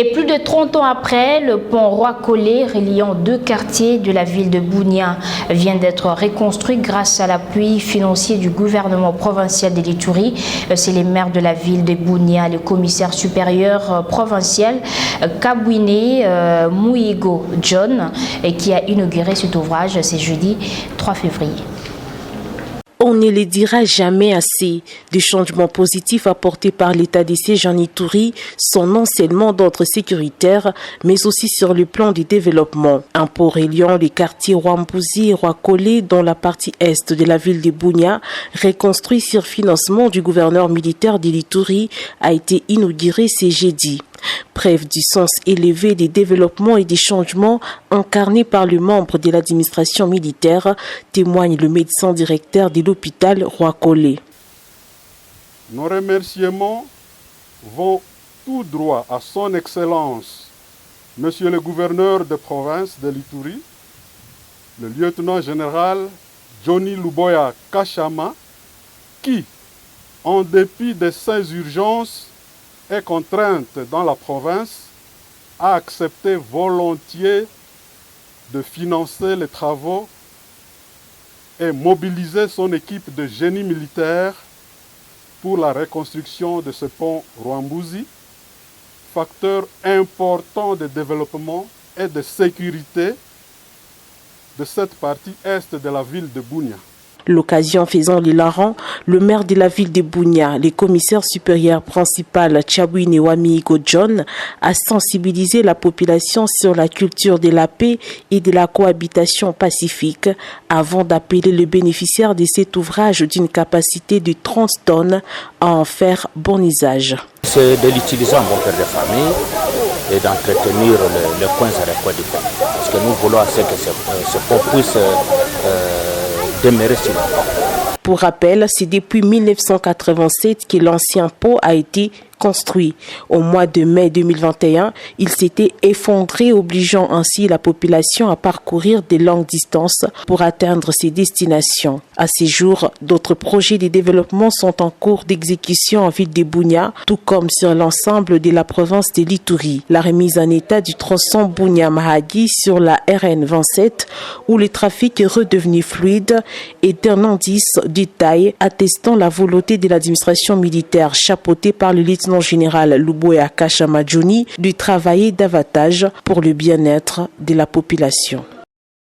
Et plus de 30 ans après, le pont Roi-Collé, reliant deux quartiers de la ville de Bunia, vient d'être reconstruit grâce à l'appui financier du gouvernement provincial de l'Ituri. C'est les maires de la ville de Bunia, le commissaire supérieur provincial Kabwine Mouigo John, qui a inauguré cet ouvrage ce jeudi 3 février. On ne les dira jamais assez. Des changements positifs apportés par l'état des sièges en Ituri sont non seulement d'ordre sécuritaire, mais aussi sur le plan du développement. Un pont reliant les quartiers Rwambouzi et Roi-Collé dans la partie est de la ville de Bunia, reconstruit sur financement du gouverneur militaire de l'Ituri, a été inauguré ce jeudi. Preuve du sens élevé des développements et des changements incarnés par le membre de l'administration militaire, témoigne le médecin directeur de l'hôpital Roi-Collé. Nos remerciements vont tout droit à son Excellence, Monsieur le gouverneur de province de l'Ituri, le lieutenant général Johnny Luboya Kachama, qui, en dépit de ses urgences et contrainte dans la province, a accepté volontiers de financer les travaux et mobiliser son équipe de génie militaire pour la reconstruction de ce pont Rwambouzi, facteur important de développement et de sécurité de cette partie est de la ville de Bunia. L'occasion faisant l'hilarant, le maire de la ville de Bunia, le commissaire supérieur principal Kabwine Mouigo John, a sensibilisé la population sur la culture de la paix et de la cohabitation pacifique avant d'appeler le bénéficiaire de cet ouvrage d'une capacité de 30 tonnes à en faire bon usage. C'est de l'utiliser en bon père de famille et d'entretenir les coins à la fois du pont. Parce que nous voulons que ce pont puisse demeurer sur la pont. Pour rappel, c'est depuis 1987 que l'ancien pont a été construit. Au mois de mai 2021, il s'était effondré, obligeant ainsi la population à parcourir de longues distances pour atteindre ses destinations. À ce jour, d'autres projets de développement sont en cours d'exécution en ville de Bunia, tout comme sur l'ensemble de la province de l'Ituri. La remise en état du tronçon Bunia-Mahagi sur la RN 27, où le trafic est redevenu fluide, est un indice de taille attestant la volonté de l'administration militaire chapeautée par le lieutenant général Luboya Kachama Johnny de travailler davantage pour le bien-être de la population.